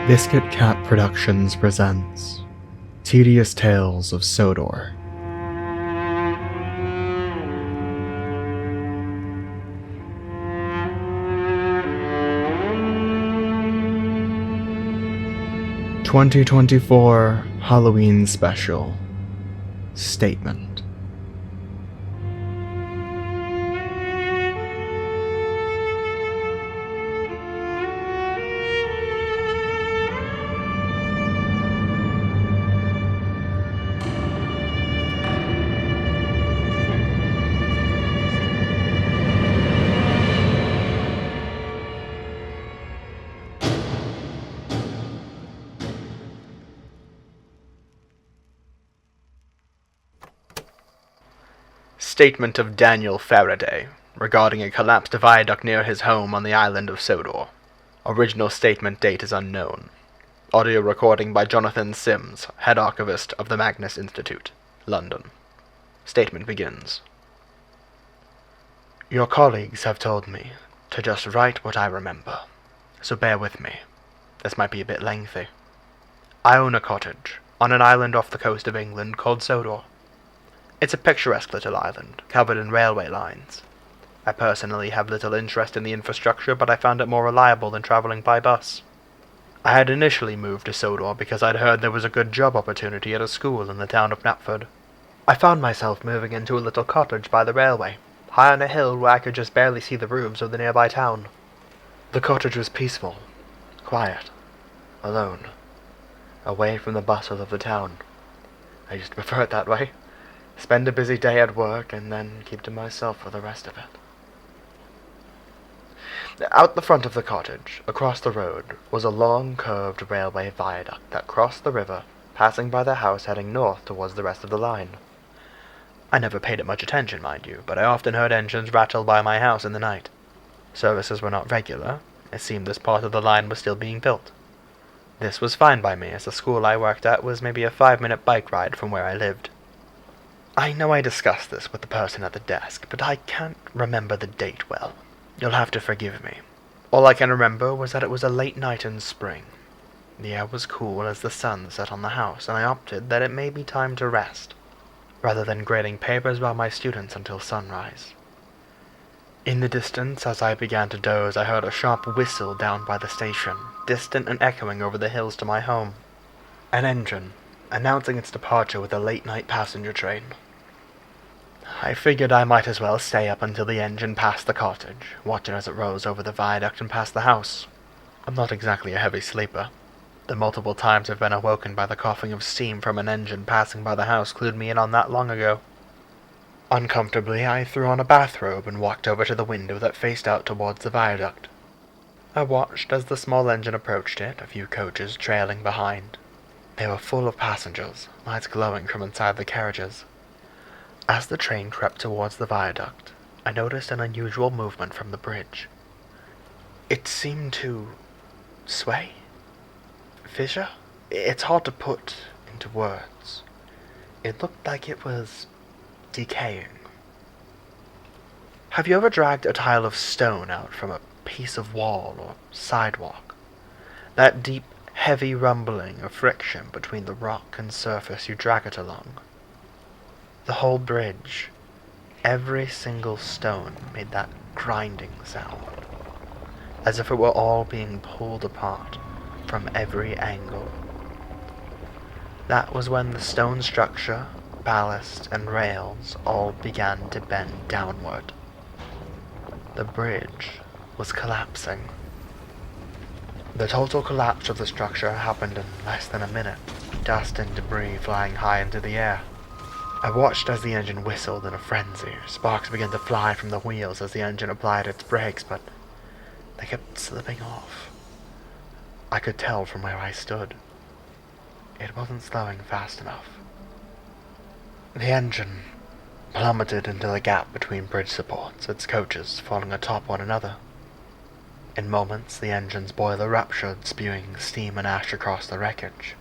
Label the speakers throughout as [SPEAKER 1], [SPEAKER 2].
[SPEAKER 1] Biscuit Cat Productions presents Tedious Tales of Sodor. (2024) Halloween Special Statement.
[SPEAKER 2] Statement of Daniel Faraday regarding a collapsed viaduct near his home on the Island of Sodor. Original statement date is unknown. Audio recording by Jonathan Sims, head archivist of the Magnus Institute, London. Statement begins. Your colleagues have told me to just write what I remember, so bear with me. This might be a bit lengthy. I own a cottage on an island off the coast of England called Sodor. It's a picturesque little island, covered in railway lines. I personally have little interest in the infrastructure, but I found it more reliable than traveling by bus. I had initially moved to Sodor because I'd heard there was a good job opportunity at a school in the town of Knapford. I found myself moving into a little cottage by the railway, high on a hill where I could just barely see the roofs of the nearby town. The cottage was peaceful, quiet, alone, away from the bustle of the town. I used to prefer it that way. Spend a busy day at work, and then keep to myself for the rest of it. Out the front of the cottage, across the road, was a long, curved railway viaduct that crossed the river, passing by the house heading north towards the rest of the line. I never paid it much attention, mind you, but I often heard engines rattle by my house in the night. Services were not regular. It seemed this part of the line was still being built. This was fine by me, as the school I worked at was maybe a 5-minute bike ride from where I lived. I know I discussed this with the person at the desk, but I can't remember the date well. You'll have to forgive me. All I can remember was that it was a late night in spring. The air was cool as the sun set on the house, and I opted that it may be time to rest, rather than grading papers by my students until sunrise. In the distance, as I began to doze, I heard a sharp whistle down by the station, distant and echoing over the hills to my home. An engine, announcing its departure with a late-night passenger train. I figured I might as well stay up until the engine passed the cottage, watching as it rose over the viaduct and past the house. I'm not exactly a heavy sleeper. The multiple times I've been awoken by the coughing of steam from an engine passing by the house clued me in on that long ago. Uncomfortably, I threw on a bathrobe and walked over to the window that faced out towards the viaduct. I watched as the small engine approached it, a few coaches trailing behind. They were full of passengers, lights glowing from inside the carriages. As the train crept towards the viaduct, I noticed an unusual movement from the bridge. It seemed to sway? Fissure? It's hard to put into words. It looked like it was decaying. Have you ever dragged a tile of stone out from a piece of wall or sidewalk? That deep, heavy rumbling of friction between the rock and surface you drag it along. The whole bridge, every single stone made that grinding sound, as if it were all being pulled apart from every angle. That was when the stone structure, ballast, and rails all began to bend downward. The bridge was collapsing. The total collapse of the structure happened in less than a minute, dust and debris flying high into the air. I watched as the engine whistled in a frenzy. Sparks began to fly from the wheels as the engine applied its brakes, but they kept slipping off. I could tell from where I stood. It wasn't slowing fast enough. The engine plummeted into the gap between bridge supports, its coaches falling atop one another. In moments, the engine's boiler ruptured, spewing steam and ash across the wreckage.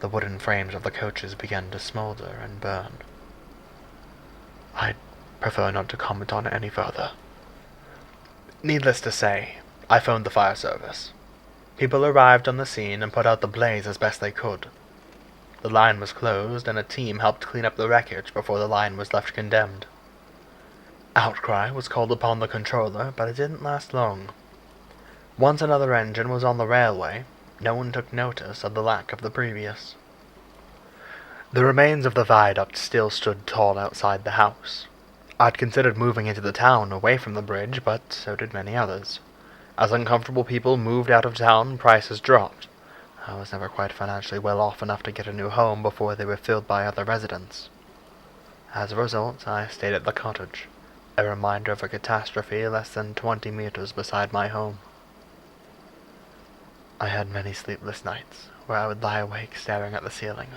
[SPEAKER 2] The wooden frames of the coaches began to smolder and burn. I'd prefer not to comment on it any further. Needless to say, I phoned the fire service. People arrived on the scene and put out the blaze as best they could. The line was closed, and a team helped clean up the wreckage before the line was left condemned. Outcry was called upon the controller, but it didn't last long. Once another engine was on the railway, no one took notice of the lack of the previous. The remains of the viaduct still stood tall outside the house. I'd considered moving into the town away from the bridge, but so did many others. As uncomfortable people moved out of town, prices dropped. I was never quite financially well off enough to get a new home before they were filled by other residents. As a result, I stayed at the cottage, a reminder of a catastrophe less than 20 meters beside my home. I had many sleepless nights, where I would lie awake staring at the ceiling.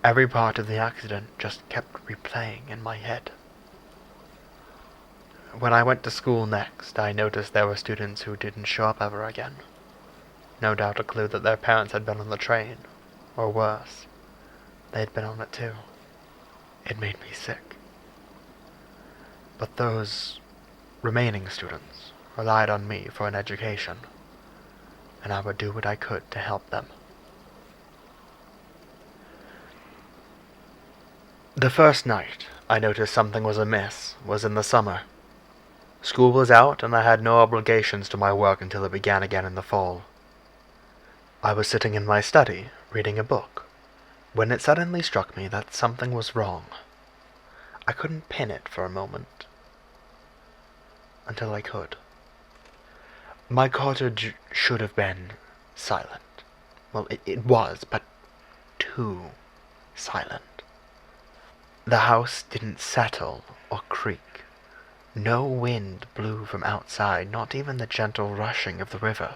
[SPEAKER 2] Every part of the accident just kept replaying in my head. When I went to school next, I noticed there were students who didn't show up ever again. No doubt a clue that their parents had been on the train, or worse, they'd been on it too. It made me sick. But those remaining students relied on me for an education, and I would do what I could to help them. The first night I noticed something was amiss was in the summer. School was out, and I had no obligations to my work until it began again in the fall. I was sitting in my study, reading a book, when it suddenly struck me that something was wrong. I couldn't pin it for a moment, until I could. My cottage should have been silent. Well, it was, but too silent. The house didn't settle or creak. No wind blew from outside, not even the gentle rushing of the river.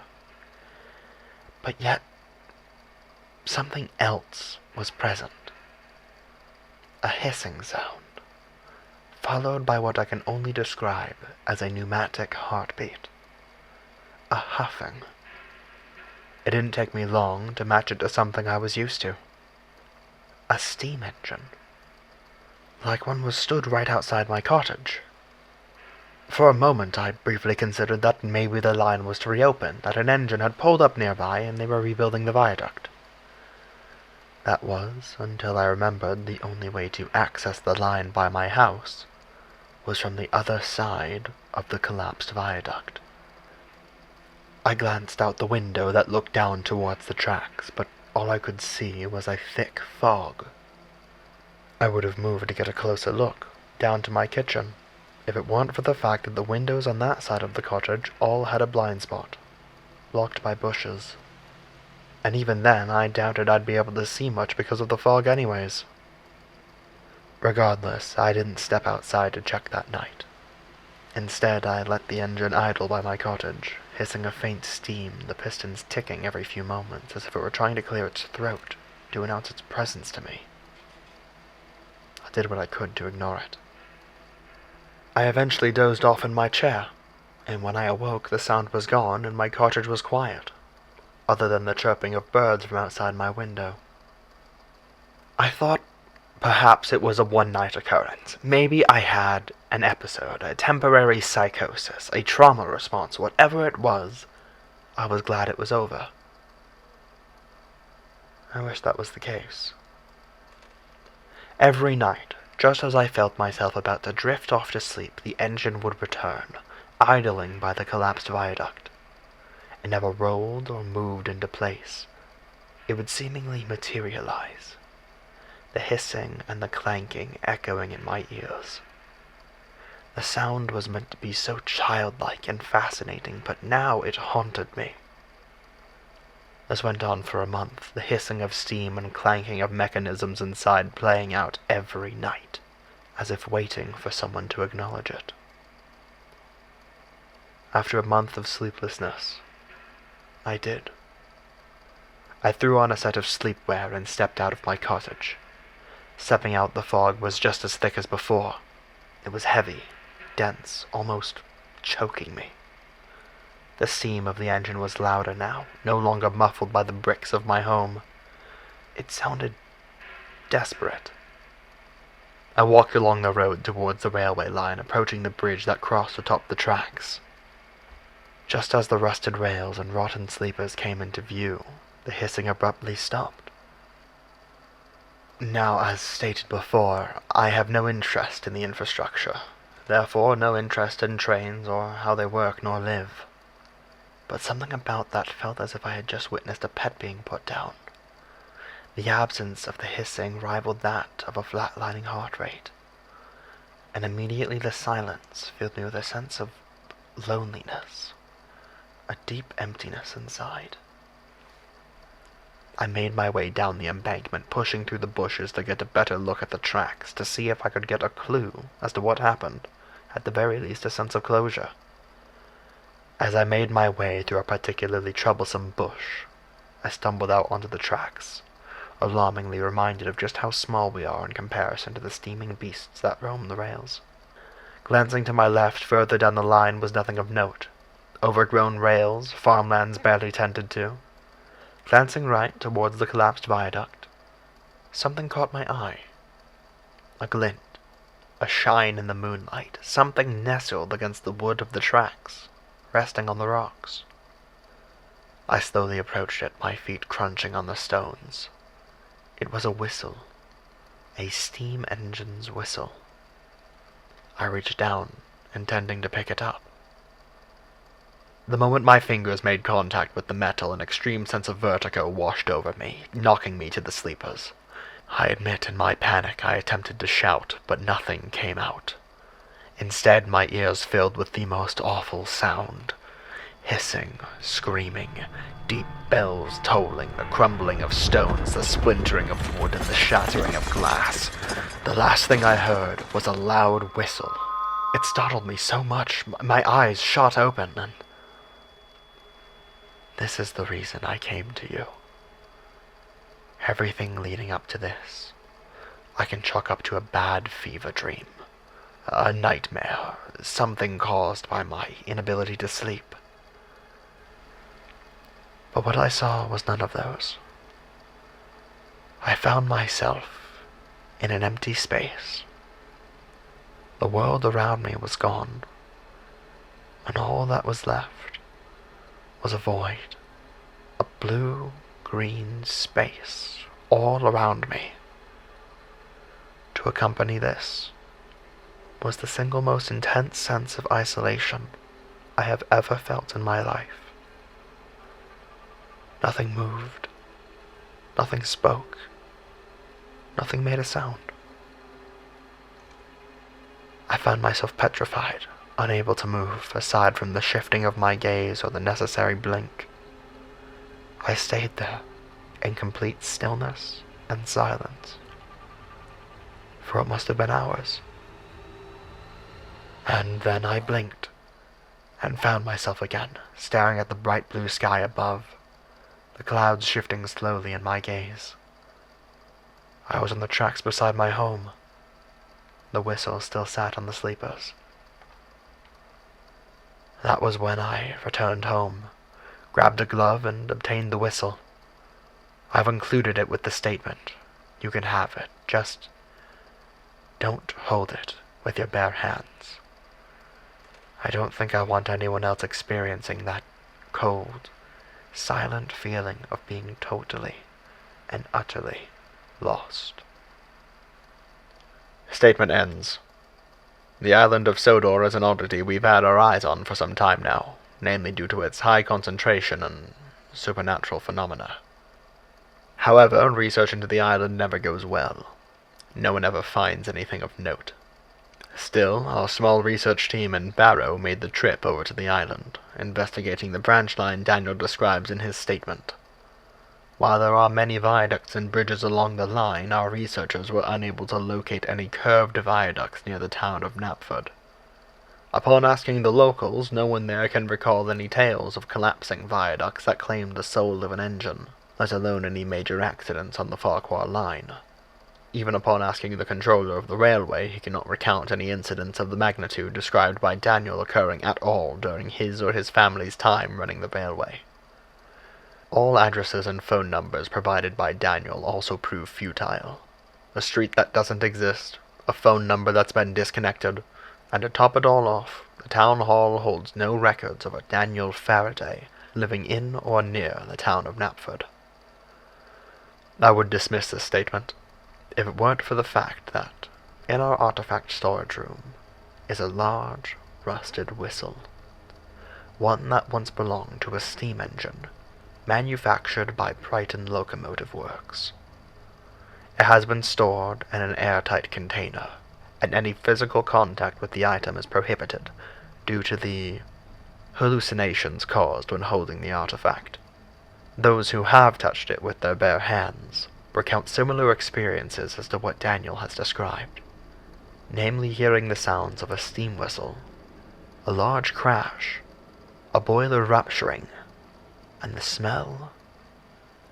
[SPEAKER 2] But yet, something else was present. A hissing sound, followed by what I can only describe as a pneumatic heartbeat. A huffing. It didn't take me long to match it to something I was used to. A steam engine. Like one was stood right outside my cottage. For a moment I briefly considered that maybe the line was to reopen, that an engine had pulled up nearby and they were rebuilding the viaduct. That was until I remembered the only way to access the line by my house was from the other side of the collapsed viaduct. I glanced out the window that looked down towards the tracks, but all I could see was a thick fog. I would have moved to get a closer look, down to my kitchen, if it weren't for the fact that the windows on that side of the cottage all had a blind spot, blocked by bushes. And even then, I doubted I'd be able to see much because of the fog anyways. Regardless, I didn't step outside to check that night. Instead, I let the engine idle by my cottage, hissing a faint steam, the pistons ticking every few moments as if it were trying to clear its throat to announce its presence to me. I did what I could to ignore it. I eventually dozed off in my chair, and when I awoke the sound was gone and my cottage was quiet, other than the chirping of birds from outside my window. I thought perhaps it was a one-night occurrence. Maybe I had an episode, a temporary psychosis, a trauma response, whatever it was. I was glad it was over. I wish that was the case. Every night, just as I felt myself about to drift off to sleep, the engine would return, idling by the collapsed viaduct. It never rolled or moved into place. It would seemingly materialize, the hissing and the clanking echoing in my ears. The sound was meant to be so childlike and fascinating, but now it haunted me. This went on for a month, the hissing of steam and clanking of mechanisms inside playing out every night, as if waiting for someone to acknowledge it. After a month of sleeplessness, I did. I threw on a set of sleepwear and stepped out of my cottage. Stepping out, the fog was just as thick as before. It was heavy, dense, almost choking me. The steam of the engine was louder now, no longer muffled by the bricks of my home. It sounded desperate. I walked along the road towards the railway line, approaching the bridge that crossed atop the tracks. Just as the rusted rails and rotten sleepers came into view, the hissing abruptly stopped. Now, as stated before, I have no interest in the infrastructure, therefore no interest in trains or how they work nor live. But something about that felt as if I had just witnessed a pet being put down. The absence of the hissing rivaled that of a flatlining heart rate, and immediately the silence filled me with a sense of loneliness, a deep emptiness inside. I made my way down the embankment, pushing through the bushes to get a better look at the tracks, to see if I could get a clue as to what happened, at the very least a sense of closure. As I made my way through a particularly troublesome bush, I stumbled out onto the tracks, alarmingly reminded of just how small we are in comparison to the steaming beasts that roam the rails. Glancing to my left, further down the line, was nothing of note. Overgrown rails, farmlands barely tended to. Glancing right towards the collapsed viaduct, something caught my eye. A glint, a shine in the moonlight, something nestled against the wood of the tracks, resting on the rocks. I slowly approached it, my feet crunching on the stones. It was a whistle, a steam engine's whistle. I reached down, intending to pick it up. The moment my fingers made contact with the metal, an extreme sense of vertigo washed over me, knocking me to the sleepers. I admit in my panic I attempted to shout, but nothing came out. Instead, my ears filled with the most awful sound. Hissing, screaming, deep bells tolling, the crumbling of stones, the splintering of wood, and the shattering of glass. The last thing I heard was a loud whistle. It startled me so much, my eyes shot open, and... This is the reason I came to you. Everything leading up to this, I can chalk up to a bad fever dream, a nightmare, something caused by my inability to sleep. But what I saw was none of those. I found myself in an empty space. The world around me was gone, and all that was left was a void, a blue-green space all around me. To accompany this was the single most intense sense of isolation I have ever felt in my life. Nothing moved, nothing spoke, nothing made a sound. I found myself petrified, unable to move, aside from the shifting of my gaze or the necessary blink. I stayed there, in complete stillness and silence, for what must have been hours. And then I blinked, and found myself again, staring at the bright blue sky above, the clouds shifting slowly in my gaze. I was on the tracks beside my home. The whistle still sat on the sleepers. That was when I returned home, grabbed a glove, and obtained the whistle. I've included it with the statement. You can have it, just don't hold it with your bare hands. I don't think I want anyone else experiencing that cold, silent feeling of being totally and utterly lost. Statement ends. The island of Sodor is an oddity we've had our eyes on for some time now, namely due to its high concentration and supernatural phenomena. However, research into the island never goes well. No one ever finds anything of note. Still, our small research team in Barrow made the trip over to the island, investigating the branch line Daniel describes in his statement. While there are many viaducts and bridges along the line, our researchers were unable to locate any curved viaducts near the town of Knapford. Upon asking the locals, no one there can recall any tales of collapsing viaducts that claimed the soul of an engine, let alone any major accidents on the Farquhar line. Even upon asking the controller of the railway, he cannot recount any incidents of the magnitude described by Daniel occurring at all during his or his family's time running the railway. All addresses and phone numbers provided by Daniel also prove futile. A street that doesn't exist, a phone number that's been disconnected, And to top it all off, the town hall holds no records of a Daniel Faraday living in or near the town of Knapford. I would dismiss this statement if it weren't for the fact that in our artifact storage room is a large, rusted whistle, one that once belonged to a steam engine manufactured by Brighton Locomotive Works. It has been stored in an airtight container, and any physical contact with the item is prohibited due to the hallucinations caused when holding the artifact. Those who have touched it with their bare hands recount similar experiences as to what Daniel has described, namely hearing the sounds of a steam whistle, a large crash, a boiler rupturing, and the smell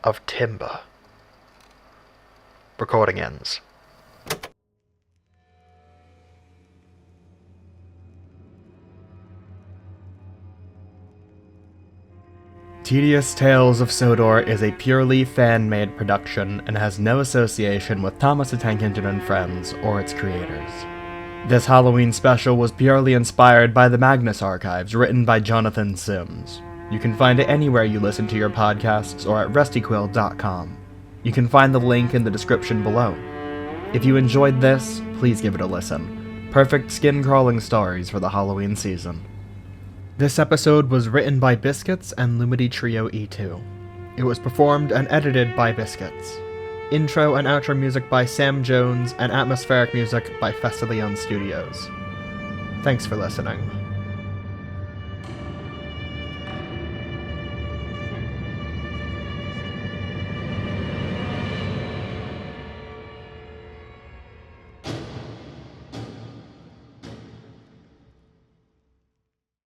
[SPEAKER 2] of timber. Recording ends.
[SPEAKER 1] Tedious Tales of Sodor is a purely fan-made production and has no association with Thomas the Tank Engine and Friends or its creators. This Halloween special was purely inspired by the Magnus Archives, written by Jonathan Sims. You can find it anywhere you listen to your podcasts or at rustyquill.com. You can find the link in the description below. If you enjoyed this, please give it a listen. Perfect skin-crawling stories for the Halloween season. This episode was written by Biscuits and Lumity Trio E2. It was performed and edited by Biscuits. Intro and outro music by Sam Jones and atmospheric music by Festaleon Studios. Thanks for listening.